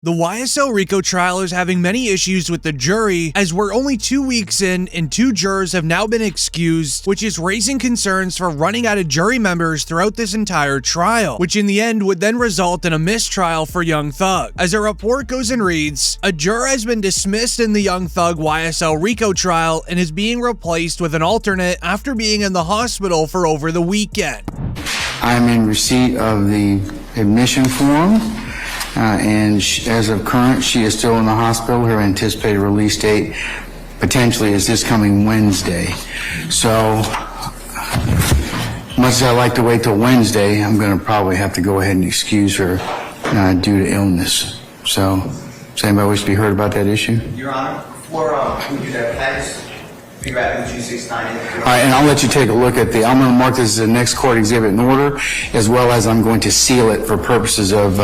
The YSL RICO trial is having many issues with the jury, as we're only 2 weeks in and 2 jurors have now been excused, which is raising concerns for running out of jury members throughout this entire trial, which in the end would then result in a mistrial for Young Thug. As a report goes and reads, a juror has been dismissed in the Young Thug YSL RICO trial and is being replaced with an alternate after being in the hospital for over the weekend. I'm in receipt of the admission form. As of current, she is still in the hospital. Her anticipated release date potentially is this coming Wednesday. So, much as I like to wait till Wednesday, I'm going to probably have to go ahead and excuse her due to illness. So, does anybody wish to be heard about that issue? Your Honor, before we do that, can I just figure out who 269 is? All right, and I'll let you take a look at I'm going to mark this as the next court exhibit in order, as well as I'm going to seal it for purposes of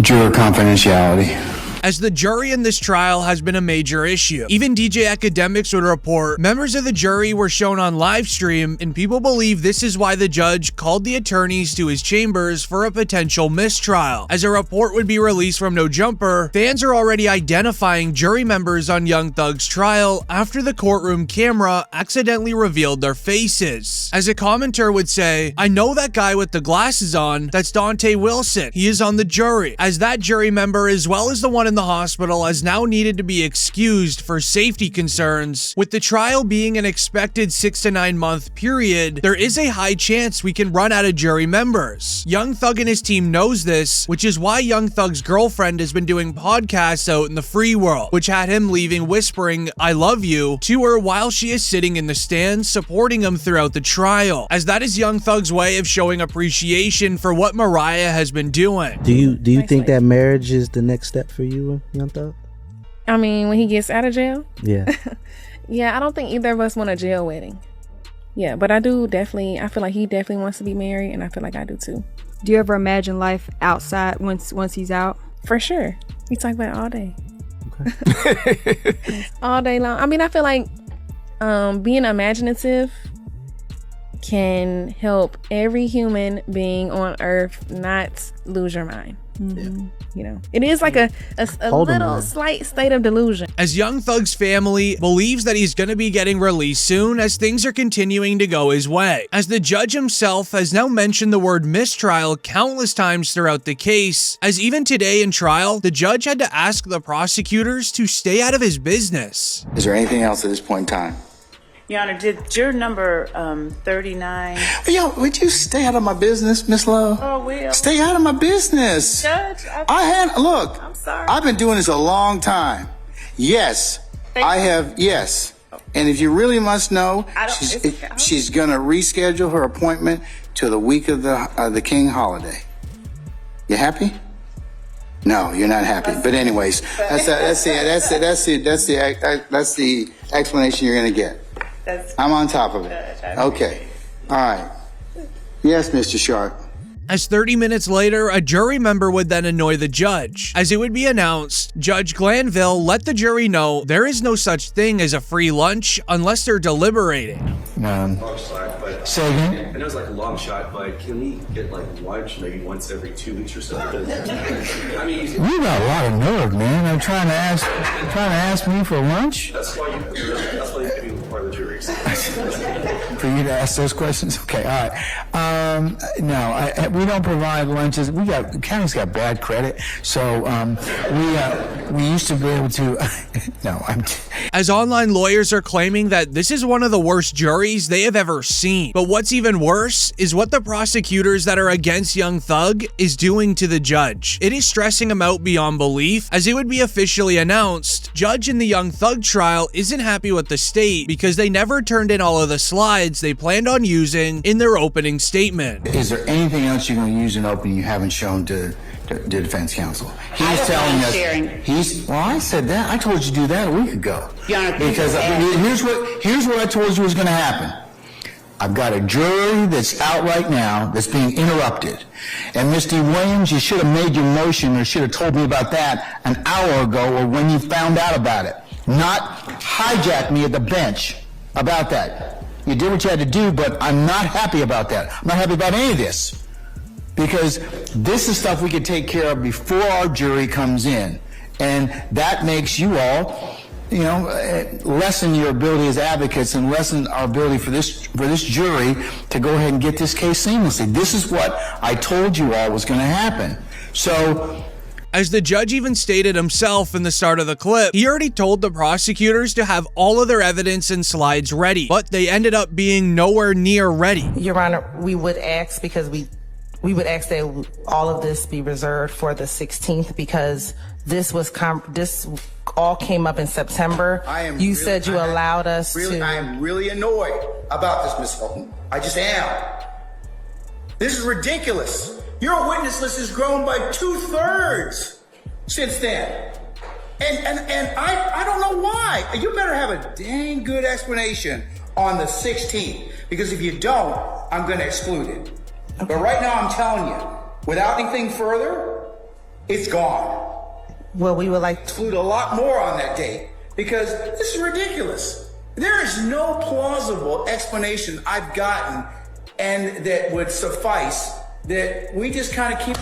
juror confidentiality. As the jury in this trial has been a major issue. Even DJ Akademiks would report members of the jury were shown on live stream, and people believe this is why the judge called the attorneys to his chambers for a potential mistrial. As a report would be released from No Jumper, fans are already identifying jury members on Young Thug's trial after the courtroom camera accidentally revealed their faces. As a commenter would say, I know that guy with the glasses on, that's Dante Wilson. He is on the jury. As that jury member, as well as the one in the hospital, has now needed to be excused for safety concerns. With the trial being an expected 6 to 9 month period, there is a high chance we can run out of jury members. Young Thug and his team knows this, which is why Young Thug's girlfriend has been doing podcasts out in the free world, which had him leaving whispering "I love you" to her while she is sitting in the stands supporting him throughout the trial, as that is Young Thug's way of showing appreciation for what Mariah has been doing. Do you think that marriage is the next step for you, Young Thug? I mean, when he gets out of jail? Yeah. Yeah, I don't think either of us want a jail wedding. Yeah, but I feel like he definitely wants to be married, and I feel like I do too. Do you ever imagine life outside once he's out? For sure. We talk about it all day. Okay. All day long. I mean, I feel like being imaginative can help every human being on earth not lose your mind. Mm-hmm. You know, it is like a little slight state of delusion. As Young Thug's family believes that he's going to be getting released soon, as things are continuing to go his way. As the judge himself has now mentioned the word mistrial countless times throughout the case, as even today in trial, the judge had to ask the prosecutors to stay out of his business. Is there anything else at this point in time? Your Honor, did juror number 39... Yo, would you stay out of my business, Miss Love? Oh, well. Stay out of my business. Judge, look, I'm sorry. I've been doing this a long time. Yes, I have, yes. And if you really must know, she's going to reschedule her appointment to the week of the King holiday. You happy? No, you're not happy. But anyways, that's the explanation you're going to get. I'm on top of it. Okay. All right. Yes, Mr. Sharp. As 30 minutes later, a jury member would then annoy the judge. As it would be announced, Judge Glanville let the jury know there is no such thing as a free lunch unless they're deliberating. Long shot, but say again? I know it's like a long shot, but can we get like lunch maybe once every 2 weeks or so? I mean, you got a lot of nerve, man. I'm trying to ask me for lunch. That's why you can be part of the jury. For you to ask those questions? Okay, all right. No, we don't provide lunches. The county's got bad credit, so we used to be able to. No, As online lawyers are claiming that this is one of the worst juries they have ever seen. But what's even worse is what the prosecutors that are against Young Thug is doing to the judge. It is stressing him out beyond belief, as it would be officially announced, judge in the Young Thug trial isn't happy with the state because they never turned in all of the slides they planned on using in their opening statement. Is there anything else you're going to use in opening you haven't shown to defense counsel? He's telling us. Well, I said that. I told you to do that a week ago. Because here's what I told you was going to happen. I've got a jury that's out right now that's being interrupted. And Mr. Williams, you should have made your motion or should have told me about that an hour ago or when you found out about it. Not hijack me at the bench about that. You did what you had to do, but I'm not happy about that. I'm not happy about any of this. Because this is stuff we could take care of before our jury comes in. And that makes you all, lessen your ability as advocates and lessen our ability for this jury to go ahead and get this case seamlessly. This is what I told you all was going to happen. So, as the judge even stated himself in the start of the clip, he already told the prosecutors to have all of their evidence and slides ready, but they ended up being nowhere near ready. Your Honor, we would ask, because we would ask that all of this be reserved for the 16th, because this all came up in September. You said you allowed us to. I am really annoyed about this, Ms. Fulton. I just am. This is ridiculous. Your witness list has grown by 2/3 since then. And I don't know why. You better have a dang good explanation on the 16th, because if you don't, I'm going to exclude it. Okay. But right now, I'm telling you, without anything further, it's gone. Well, we would like to exclude a lot more on that date, because this is ridiculous. There is no plausible explanation I've gotten and that would suffice, that we just kind of keep,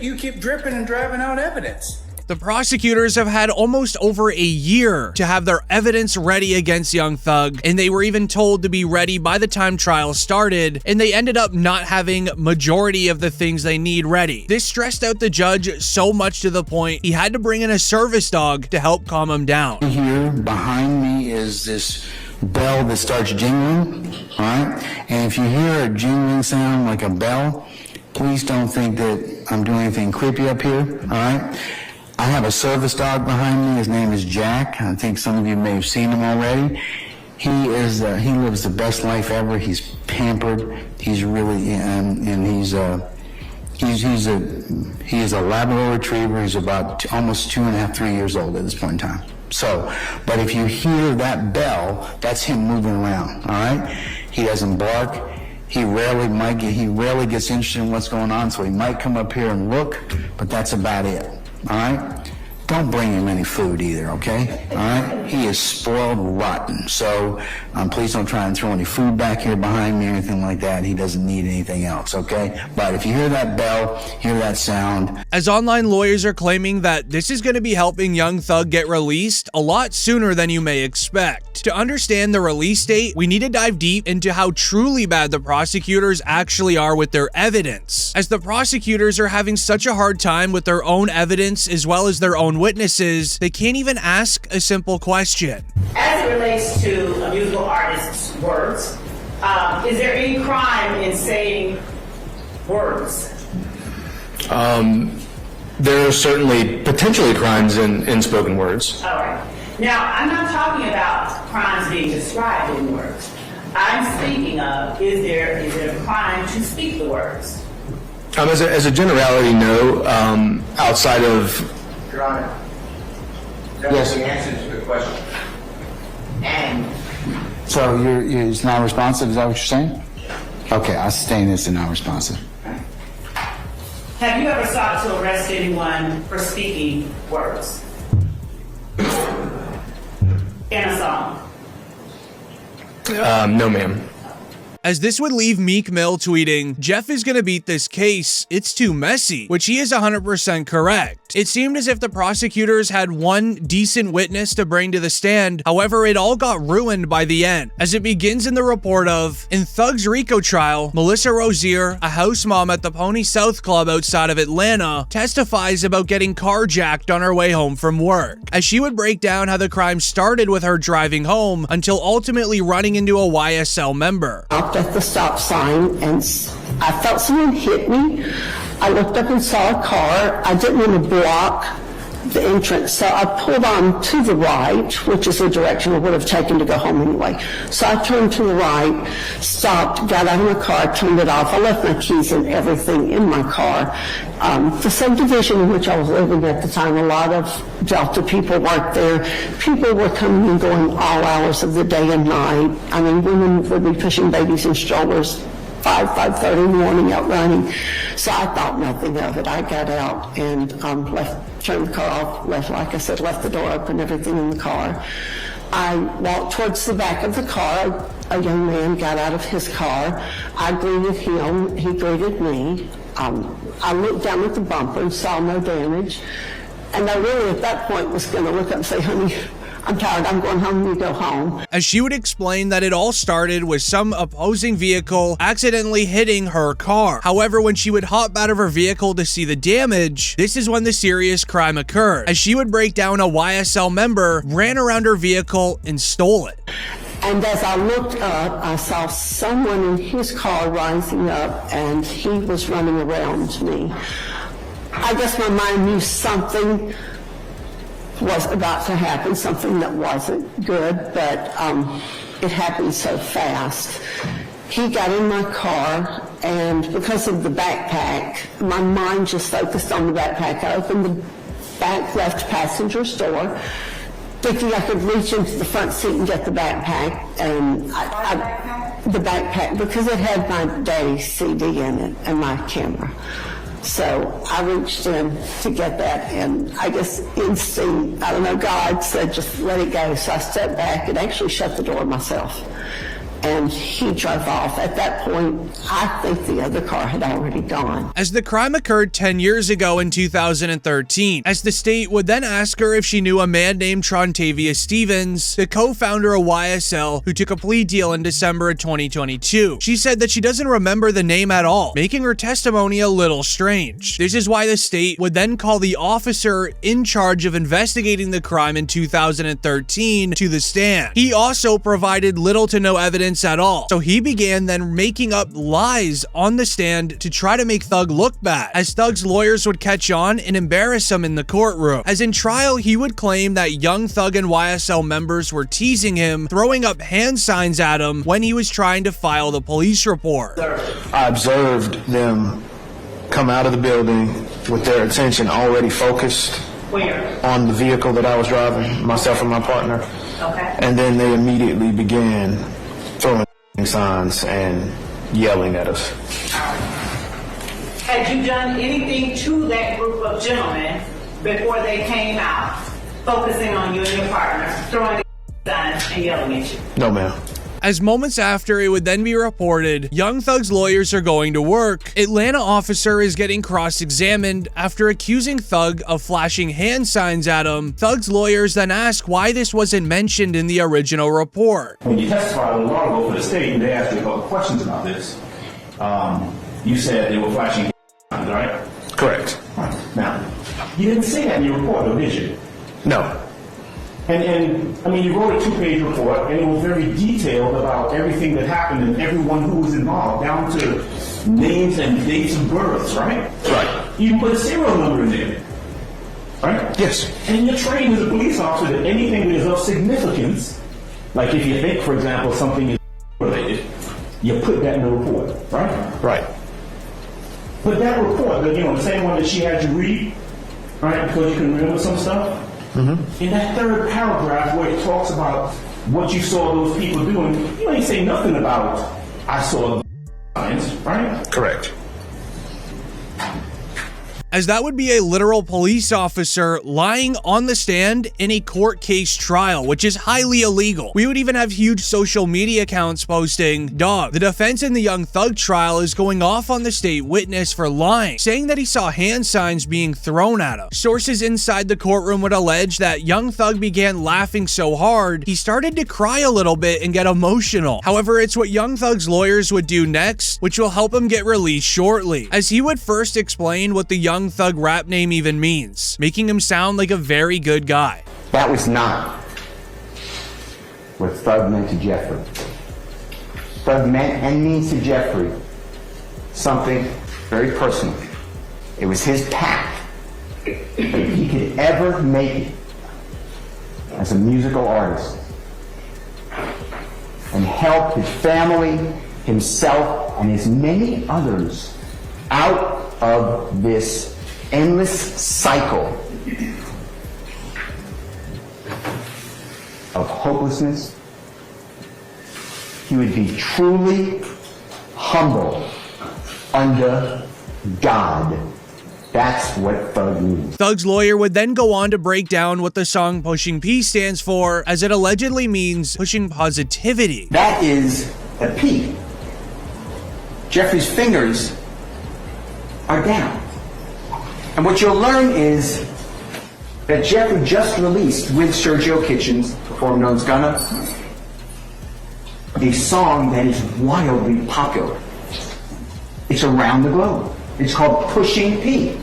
you keep dripping and driving out evidence. The prosecutors have had almost over a year to have their evidence ready against Young Thug, and they were even told to be ready by the time trial started, and they ended up not having majority of the things they need ready. This stressed out the judge so much to the point he had to bring in a service dog to help calm him down. Here behind me is this bell that starts jingling, all right? And if you hear a jingling sound like a bell, please don't think that I'm doing anything creepy up here, all right? I have a service dog behind me. His name is Jack. I think some of you may have seen him already. He lives the best life ever. He's pampered. He's really, and he is a Labrador Retriever. He's about almost 2.5, 3 years old at this point in time. So, but if you hear that bell, that's him moving around, all right? He doesn't bark. He rarely gets interested in what's going on, so he might come up here and look, but that's about it, all right? Don't bring him any food either, okay? All right? He is spoiled rotten, so please don't try and throw any food back here behind me or anything like that. He doesn't need anything else, okay? But if you hear that bell, hear that sound. As online lawyers are claiming that this is going to be helping Young Thug get released a lot sooner than you may expect. To understand the release date, we need to dive deep into how truly bad the prosecutors actually are with their evidence. As the prosecutors are having such a hard time with their own evidence as well as their own witnesses, they can't even ask a simple question. As it relates to a musical artist's words, is there any crime in saying words? There are certainly potentially crimes in spoken words. All right. Now, I'm not talking about crimes being described in words. I'm speaking of, is it a crime to speak the words? As a generality, no. Outside of... Your Honor, that was the answer to the question. And So it's not responsive, is that what you're saying? Okay, I'll sustain this and not responsive. Have you ever sought to arrest anyone for speaking words in a song? No, ma'am. As this would leave Meek Mill tweeting, "Jeff is gonna beat this case, it's too messy," which he is 100% correct. It seemed as if the prosecutors had one decent witness to bring to the stand, however it all got ruined by the end, as it begins in the report of, in Thug's RICO trial, Melissa Rozier, a house mom at the Pony South Club outside of Atlanta, testifies about getting carjacked on her way home from work, as she would break down how the crime started with her driving home until ultimately running into a YSL member. At the stop sign, and I felt someone hit me. I looked up and saw a car. I didn't want to block the entrance, so I pulled on to the right, which is the direction I would have taken to go home anyway. So I turned to the right, stopped, got out of my car, turned it off. I left my keys and everything in my car. The subdivision in which I was living at the time, a lot of Delta people worked there. People were coming and going all hours of the day and night. I mean, women would be pushing babies in strollers 5:30 in the morning out running. So I thought nothing of it. I got out and turned the car off, like I said, left the door open, everything in the car. I walked towards the back of the car. a young man got out of his car. I greeted him. He greeted me. I looked down at the bumper and saw no damage. And I really, at that point, was going to look up and say, honey, I'm tired. I'm going home. You go home. As she would explain that it all started with some opposing vehicle accidentally hitting her car. However, when she would hop out of her vehicle to see the damage, this is when the serious crime occurred. As she would break down, a YSL member ran around her vehicle and stole it. And as I looked up, I saw someone in his car rising up, and he was running around me. I guess my mind knew something was about to happen, something that wasn't good, but it happened so fast. He got in my car, and because of the backpack, my mind just focused on the backpack. I opened the back left passenger's door, thinking I could reach into the front seat and get the backpack, and the backpack, because it had my daddy's CD in it and my camera. So I reached in to get that, and I guess instinct, I don't know, God said just let it go. So I stepped back and actually shut the door myself. And he drove off. At that point, I think the other car had already gone. As the crime occurred 10 years ago in 2013, as the state would then ask her if she knew a man named Trontavia Stevens, the co-founder of YSL, who took a plea deal in December of 2022. She said that she doesn't remember the name at all, making her testimony a little strange. This is why the state would then call the officer in charge of investigating the crime in 2013 to the stand. He also provided little to no evidence at all. So he began then making up lies on the stand to try to make Thug look bad, as Thug's lawyers would catch on and embarrass him in the courtroom. As in trial, he would claim that young Thug and YSL members were teasing him, throwing up hand signs at him when he was trying to file the police report. I observed them come out of the building with their attention already focused on the vehicle that I was driving, myself and my partner. Okay. And then they immediately began throwing signs and yelling at us. Had you done anything to that group of gentlemen before they came out, focusing on you and your partner, throwing signs and yelling at you? No, ma'am. As moments after it would then be reported, young Thug's lawyers are going to work, Atlanta officer is getting cross-examined after accusing Thug of flashing hand signs at him. Thug's lawyers then ask why this wasn't mentioned in the original report. When you testified a little while ago for the state, and they asked you a couple questions about this, you said they were flashing hand signs, right? Correct. Right. Now, you didn't say that in your report, though, did you? No. And I mean, you wrote a 2-page report, and it was very detailed about everything that happened and everyone who was involved, down to names and dates of births, right? Right. You put a serial number in there, right? Yes. And you're trained as a police officer that anything that is of significance, like if you think, for example, something is related, you put that in the report, right? Right. But that report, the same one that she had you read, right, because you can remember some stuff, in that third paragraph where it talks about what you saw those people doing, you ain't say nothing about, I saw the signs, right? Correct. As that would be a literal police officer lying on the stand in a court case trial, which is highly illegal. We would even have huge social media accounts posting, "Dog, the defense in the Young Thug trial is going off on the state witness for lying, saying that he saw hand signs being thrown at him." Sources inside the courtroom would allege that Young Thug began laughing so hard, he started to cry a little bit and get emotional. However, it's what Young Thug's lawyers would do next, which will help him get released shortly, as he would first explain what the Young Thug rap name even means, making him sound like a very good guy. That was not what Thug meant to Jeffrey. Thug meant and means to Jeffrey something very personal. It was his path that he could ever make it as a musical artist and help his family, himself, and his many others out of this endless cycle of hopelessness. He would be truly humble under God That's what thug means. Thug's lawyer would then go on to break down what the song Pushing P stands for, as it allegedly means pushing positivity. That is a P. Jeffrey's fingers are down. And what you'll learn is that Jeffrey just released with Sergio Kitchens, performed known as Gunna, a song that is wildly popular. It's around the globe. It's called Pushing P.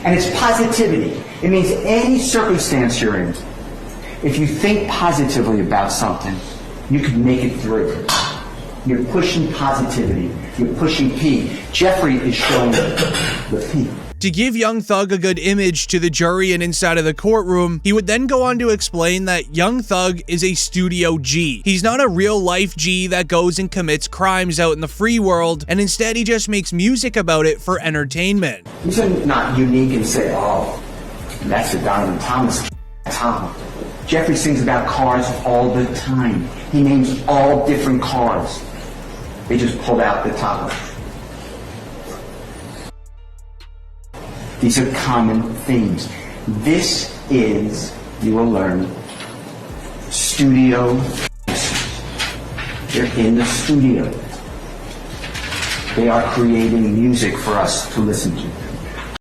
And it's positivity. It means any circumstance you're in, if you think positively about something, you can make it through. You're pushing positivity. You're pushing P. Jeffrey is showing the P. To give Young Thug a good image to the jury and inside of the courtroom, he would then go on to explain that Young Thug is a studio G. He's not a real life G that goes and commits crimes out in the free world, and instead he just makes music about it for entertainment. He's not unique and say, oh, that's a Donovan Thomas Tom. Jeffrey sings about cars all the time. He names all different cars. They just pulled out the top. These are common themes. This is, you will learn, studio. They're in the studio. They are creating music for us to listen to.